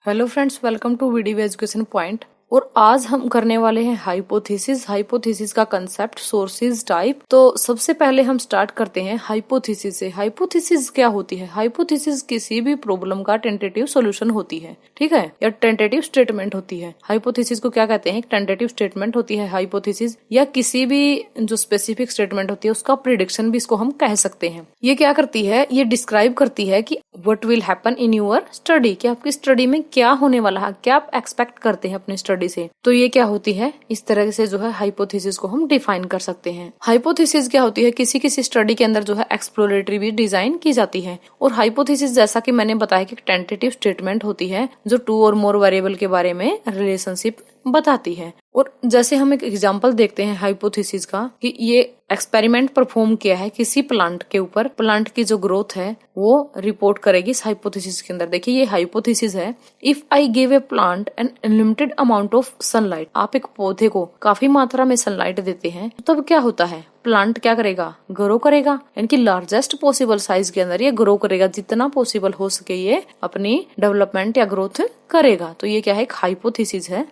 Hello friends, welcome to video education point. और आज हम करने वाले हैं हाइपोथेसिस का कंसेप्ट, सोर्सेज, टाइप। तो सबसे पहले हम स्टार्ट करते हैं हाइपोथेसिस से। हाइपोथेसिस क्या होती है? हाइपोथेसिस किसी भी प्रॉब्लम का टेंटेटिव सॉल्यूशन होती है, ठीक है, या टेंटेटिव स्टेटमेंट होती है। हाइपोथेसिस को क्या कहते हैं? टेंटेटिव स्टेटमेंट होती है हाइपोथेसिस, या किसी भी जो स्पेसिफिक स्टेटमेंट होती है उसका प्रिडिक्शन भी इसको हम कह सकते हैं। ये क्या करती है? ये डिस्क्राइब करती है कि what will happen in your study, कि आपकी स्टडी में क्या होने वाला है, क्या आप एक्सपेक्ट करते हैं अपनी स्टडी से। तो ये क्या होती है? इस तरह से जो है हाइपोथेसिस को हम डिफाइन कर सकते हैं। हाइपोथेसिस क्या होती है? किसी स्टडी के अंदर जो है एक्सप्लोरेटरी भी डिजाइन की जाती है। और हाइपोथेसिस, जैसा कि मैंने बताया, कि टेंटेटिव स्टेटमेंट होती है जो 2 और मोर वेरिएबल के बारे में रिलेशनशिप बताती है। और जैसे हम एक एग्जांपल देखते हैं हाइपोथेसिस का, कि ये एक्सपेरिमेंट परफॉर्म किया है किसी प्लांट के ऊपर, प्लांट की जो ग्रोथ है वो रिपोर्ट करेगी इस हाइपोथेसिस के अंदर। देखिए, ये हाइपोथेसिस है। If I give a plant an unlimited amount of sunlight, आप एक पौधे को काफी मात्रा में सनलाइट देते हैं, तब क्या होता है? प्लांट क्या करेगा? ग्रो करेगा, यानी कि लार्जेस्ट पॉसिबल साइज के अंदर ये ग्रो करेगा। जितना पॉसिबल हो सके ये अपनी डेवलपमेंट या ग्रोथ करेगा। तो ये क्या है? एक हाइपोथेसिस है।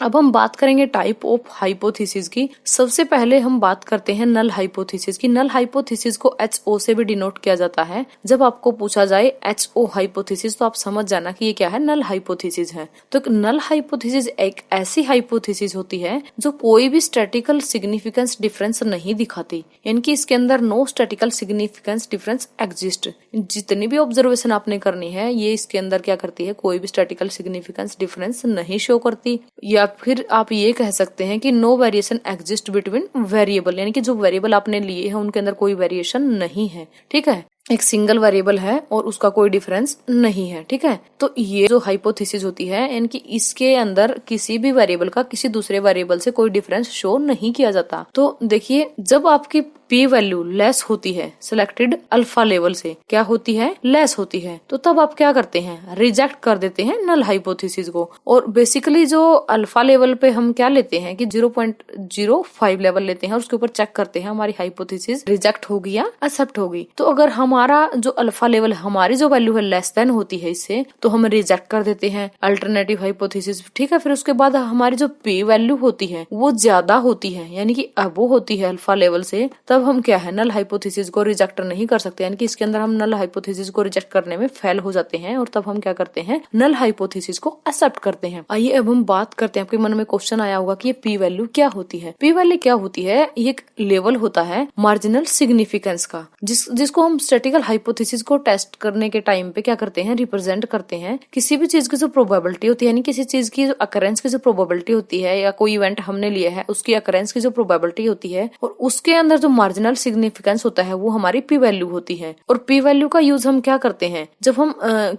अब हम बात करेंगे टाइप ऑफ हाइपोथेसिस की। सबसे पहले हम बात करते हैं नल हाइपोथेसिस की। नल हाइपोथेसिस को HO से भी डिनोट किया जाता है। जब आपको पूछा जाए HO हाइपोथेसिस, तो आप समझ जाना कि ये क्या है? नल हाइपोथेसिस है। तो नल हाइपोथेसिस एक ऐसी हाइपोथेसिस होती है जो कोई भी स्टैटिकल सिग्निफिकेंस डिफरेंस नहीं दिखाती, यानी कि इसके अंदर no statical significance difference exist. जितनी भी ऑब्जर्वेशन आपने करनी है, ये इसके अंदर क्या करती है? कोई भी स्टैटिकल सिग्निफिकेंस डिफरेंस नहीं शो करती। या फिर आप ये कह सकते हैं कि no variation exist between variable, यानी कि जो वेरिएबल आपने लिए हैं उनके अंदर कोई वेरिएशन नहीं है, ठीक है। एक सिंगल वेरिएबल है और उसका कोई डिफरेंस नहीं है, ठीक है। तो ये जो हाइपोथेसिस होती है, यानी कि इसके अंदर किसी भी वेरिएबल का किसी दूसरे वेरिएबल से कोई डिफरेंस शो नहीं किया जाता। तो देखिए, जब आपकी पी वैल्यू लेस होती है सिलेक्टेड अल्फा लेवल से, क्या होती है? लेस होती है। तो तब आप क्या करते हैं? रिजेक्ट कर देते हैं नल हाइपोथेसिस को। और बेसिकली जो अल्फा लेवल पे हम क्या लेते हैं कि 0.05 लेवल लेते हैं और उसके ऊपर चेक करते हैं हमारी हाइपोथेसिस रिजेक्ट होगी या एक्सेप्ट होगी। तो अगर हमारा जो अल्फा लेवल, हमारी जो वैल्यू है लेस देन होती है इससे, तो हम रिजेक्ट कर देते हैं अल्टरनेटिव हाइपोथेसिस, ठीक है। फिर उसके बाद हमारी जो पी वैल्यू होती है वो ज्यादा होती है, यानी कि अबो होती है अल्फा लेवल से, तब हम क्या है? नल हाइपोथेसिस को रिजेक्ट नहीं कर सकते, यानी कि इसके अंदर हम नल हाइपोथेसिस को रिजेक्ट करने में फेल हो जाते हैं। और तब हम क्या करते हैं? नल हाइपोथेसिस को एक्सेप्ट करते हैं। आइए अब हम बात करते हैं। आपके मन में क्वेश्चन आया होगा कि ये पी वैल्यू क्या होती है? पी वैल्यू क्या होती है? ये एक लेवल होता है मार्जिनल सिग्निफिकेंस का, जिसको हम स्टैटिकल हाइपोथेसिस को टेस्ट करने के टाइम पे क्या करते हैं? रिप्रेजेंट करते हैं। किसी भी चीज की जो प्रोबेबिलिटी होती है, यानी किसी चीज की जो अकरेंस की जो प्रोबेबिलिटी होती है, या कोई इवेंट हमने लिया है उसकी अकरेंस की जो प्रोबेबिलिटी होती है, और उसके अंदर जो मार्जिनल सिग्निफिकेंस होता है वो हमारी पी वैल्यू होती है। और पी वैल्यू का यूज हम क्या करते हैं? जब हम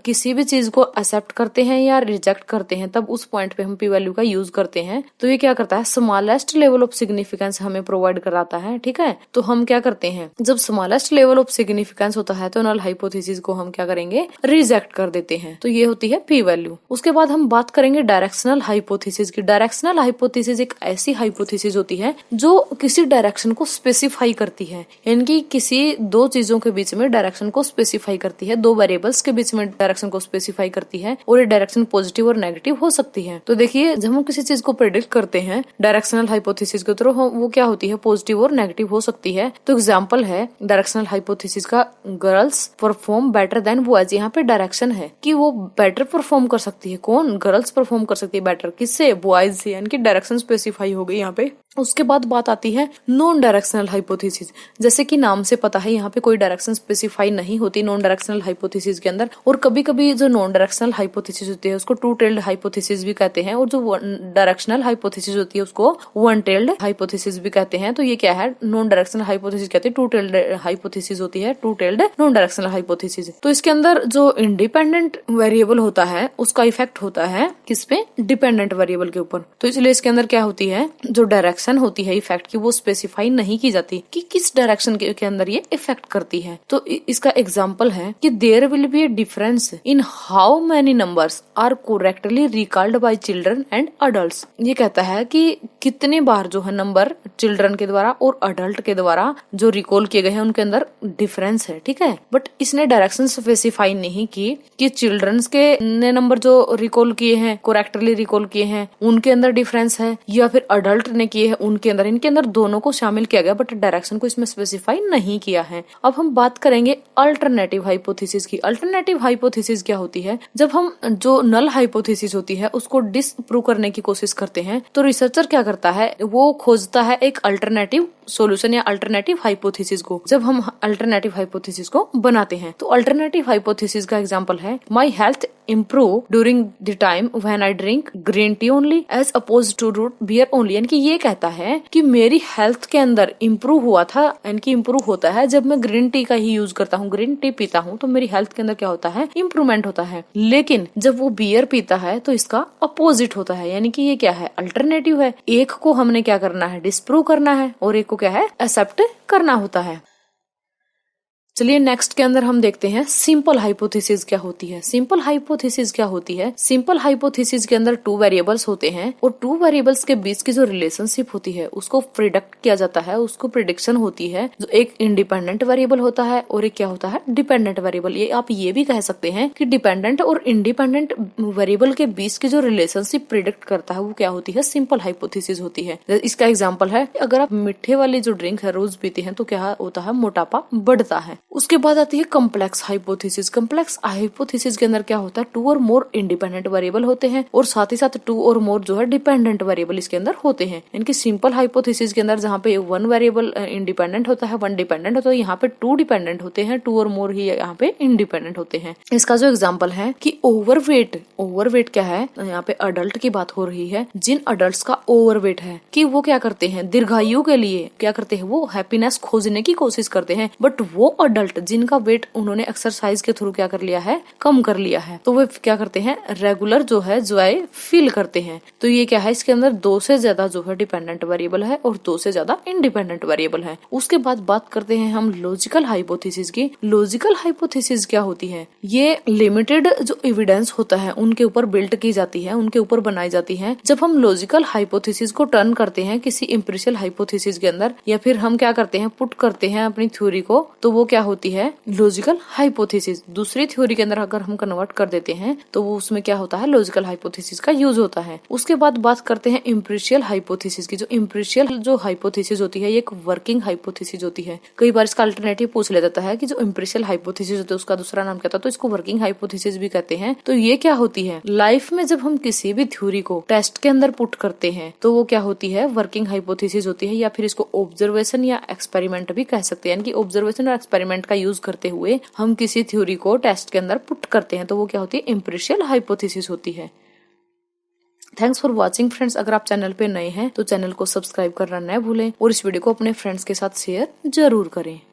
किसी भी चीज को एक्सेप्ट करते हैं या रिजेक्ट करते हैं, तब उस पॉइंट पे हम पी वैल्यू का यूज करते हैं। तो ये क्या करता है? स्मॉलेस्ट लेवल ऑफ सिग्निफिकेंस हमें प्रोवाइड कराता है, ठीक है। तो हम क्या करते हैं? जब स्मॉलेस्ट लेवल ऑफ सिग्निफिकेंस होता है तो नल हाइपोथेसिस को हम क्या करेंगे? रिजेक्ट कर देते हैं। तो ये होती है पी वैल्यू। उसके बाद हम बात करेंगे डायरेक्शनल हाइपोथेसिस की। डायरेक्शनल हाइपोथेसिस एक ऐसी हाइपोथेसिस होती है जो किसी डायरेक्शन को स्पेसिफाई करती है, यानी कि किसी दो चीजों के बीच में डायरेक्शन को स्पेसिफाई करती है, दो वेरिएबल्स के बीच में डायरेक्शन को स्पेसिफाई करती है, और ये डायरेक्शन पॉजिटिव और नेगेटिव हो सकती है। तो देखिए, जब हम किसी चीज को प्रेडिक्ट करते हैं डायरेक्शनल हाइपोथेसिस के थ्रू, वो क्या होती है? पॉजिटिव और नेगेटिव हो सकती है। तो एग्जांपल है डायरेक्शनल हाइपोथेसिस का, girls perform better than boys. यहाँ पे डायरेक्शन है कि वो बेटर परफॉर्म कर सकती है। कौन? गर्ल्स परफॉर्म कर सकती है बेटर, किससे? बॉयज से, यानी कि डायरेक्शन स्पेसिफाई हो गई यहाँ पे। उसके बाद बात आती है नॉन डायरेक्शनल हाइपोथेसिस। जैसे कि नाम से पता है, यहाँ पे कोई डायरेक्शन स्पेसिफाई नहीं होती नॉन डायरेक्शनल हाइपोथेसिस के अंदर। और कभी कभी जो नॉन डायरेक्शनल हाइपोथेसिस होती है उसको टू टेल्ड हाइपोथेसिस भी कहते हैं, और जो डायरेक्शनल हाइपोथेसिस होती है उसको वन टेल्ड हाइपोथेसिस भी कहते हैं। तो ये क्या है? नॉन डायरेक्शनल हाइपोथेसिस कहते हैं। टू टेल्ड हाइपोथेसिस होती है, to tailed non directional hypothesis. तो इसके अंदर जो इंडिपेंडेंट वेरिएबल होता है उसका इफेक्ट होता है किस पे? डिपेंडेंट वेरिएबल के ऊपर। तो इसलिए इसके अंदर क्या होती है? जो डायरेक्शन डायरेक्शन होती है इफेक्ट की वो स्पेसिफाई नहीं की जाती कि किस डायरेक्शन के अंदर ये इफेक्ट करती है। तो इसका एग्जाम्पल है कि there will be a difference in how many numbers are correctly recalled by children and adult. ये कहता है कि कितने बार जो है नंबर चिल्ड्रन के द्वारा और अडल्ट के द्वारा जो रिकॉल किए गए हैं उनके अंदर डिफरेंस है, ठीक है। बट इसने डायरेक्शन स्पेसिफाई नहीं की कि चिल्ड्रंस के ने नंबर जो रिकॉल किए हैं, करेक्टली रिकॉल किए हैं, उनके अंदर डिफरेंस है या फिर अडल्ट ने किए हैं उनके अंदर, इनके अंदर दोनों को शामिल किया गया बट डायरेक्शन को इसमें स्पेसिफाई नहीं किया है। अब हम बात करेंगे अल्टरनेटिव हाइपोथेसिस की। अल्टरनेटिव हाइपोथेसिस क्या होती है? जब हम जो नल हाइपोथेसिस होती है उसको डिसप्रूव करने की कोशिश करते हैं तो रिसर्चर क्या करता है, वो खोजता है एक अल्टरनेटिव सॉल्यूशन या अल्टरनेटिव हाइपोथेसिस को। जब हम अल्टरनेटिव हाइपोथेसिस को बनाते हैं तो अल्टरनेटिव हाइपोथेसिस का एग्जांपल है my health improve during the time when I drink green tea only as opposed to root beer only. यानी कि ये कहता है कि मेरी हेल्थ के अंदर इम्प्रूव हुआ था, यानी कि इम्प्रूव होता है जब मैं ग्रीन टी का ही यूज करता हूँ, ग्रीन टी पीता हूँ तो मेरी हेल्थ के अंदर क्या होता है, इम्प्रूवमेंट होता है। लेकिन जब वो बियर पीता है तो इसका अपोजिट होता है। यानी कि ये क्या है, अल्टरनेटिव है। एक को हमने क्या करना है, डिस्प्रूव करना है और एक को क्या है, एक्सेप्ट करना होता है। चलिए नेक्स्ट के अंदर हम देखते हैं सिंपल हाइपोथेसिस क्या होती है। सिंपल हाइपोथेसिस क्या होती है? सिंपल हाइपोथेसिस के अंदर 2 वेरिएबल्स होते हैं और 2 वेरिएबल्स के बीच की जो रिलेशनशिप होती है उसको प्रिडिक्ट किया जाता है, उसको प्रिडिक्शन होती है। जो एक इंडिपेंडेंट वेरिएबल होता है और एक क्या होता है, डिपेंडेंट वेरिएबल। ये आप ये भी कह सकते हैं कि डिपेंडेंट और इंडिपेंडेंट वेरिएबल के बीच की जो रिलेशनशिप प्रिडिक्ट करता है वो क्या होती है, सिंपल हाइपोथेसिस होती है। इसका एग्जाम्पल है, अगर आप मीठे वाली जो ड्रिंक है रोज पीते हैं तो क्या होता है, मोटापा बढ़ता है। उसके बाद आती है कॉम्प्लेक्स हाइपोथेसिस। कॉम्प्लेक्स हाइपोथेसिस के अंदर क्या होता है, 2 और मोर इंडिपेंडेंट वेरिएबल होते हैं और साथ ही साथ 2 और मोर जो है डिपेंडेंट वेरिएबल इसके अंदर होते हैं। इनकी सिंपल हाइपोथेसिस के अंदर जहाँ पे 1 वेरिएबल इंडिपेंडेंट होता है, 1 डिपेंडेंट होता है, यहाँ पे 2 डिपेंडेंट होते हैं, 2 और मोर ही यहाँ पे इंडिपेंडेंट होते हैं। इसका जो एग्जाम्पल है कि ओवरवेट क्या है, यहाँ पे अडल्ट की बात हो रही है। जिन अडल्ट का ओवरवेट है कि वो क्या करते हैं, दीर्घायु के लिए क्या करते हैं, वो हैप्पीनेस खोजने की कोशिश करते हैं। बट वो अडल्ट जिनका वेट उन्होंने एक्सरसाइज के थ्रू क्या कर लिया है, कम कर लिया है, तो वो क्या करते हैं, रेगुलर जो है जॉय फील करते हैं। तो ये क्या है, इसके अंदर 2 से ज्यादा जो है डिपेंडेंट वेरिएबल है और 2 से ज्यादा इंडिपेंडेंट वेरिएबल है। उसके बाद बात करते हैं हम लॉजिकल हाइपोथेसिस की। लॉजिकल हाइपोथेसिस क्या होती है, ये लिमिटेड जो एविडेंस होता है उनके ऊपर बिल्ड की जाती है, उनके ऊपर बनाई जाती है। जब हम लॉजिकल हाइपोथेसिस को टर्न करते हैं किसी एम्पिरिकल हाइपोथेसिस के अंदर या फिर हम क्या करते हैं, पुट करते हैं अपनी थ्योरी को, तो वो क्या होती है, लॉजिकल हाइपोथेसिस। दूसरी थ्योरी के अंदर अगर हम कन्वर्ट कर देते हैं तो वो उसमें क्या होता है, लॉजिकल हाइपोथेसिस का यूज होता है। उसके बाद बात करते हैं एम्पिरिकल हाइपोथेसिस की। जो एम्पिरिकल जो हाइपोथेसिस होती है ये एक वर्किंग हाइपोथेसिस होती है। कई बार इसका अल्टरनेटिव पूछ लिया जाता है कि जो एम्पिरिकल हाइपोथेसिस होता है उसका दूसरा नाम क्या था, तो इसको वर्किंग हाइपोथेसिस भी कहते हैं। तो ये क्या होती है, लाइफ में जब हम किसी भी थ्योरी को टेस्ट के अंदर पुट करते हैं तो वो क्या होती है, वर्किंग हाइपोथेसिस होती है, या फिर इसको ऑब्जर्वेशन या एक्सपेरिमेंट भी कह सकते हैं। यानी कि ऑब्जर्वेशन और एक्सपेरिमेंट का यूज करते हुए हम किसी थ्योरी को टेस्ट के अंदर पुट करते हैं तो वो क्या होती है, एम्पिरिकल हाइपोथेसिस होती है। Thanks for watching friends. अगर आप चैनल पे नए हैं तो चैनल को सब्सक्राइब करना न भूलें और इस वीडियो को अपने फ्रेंड्स के साथ शेयर जरूर करें।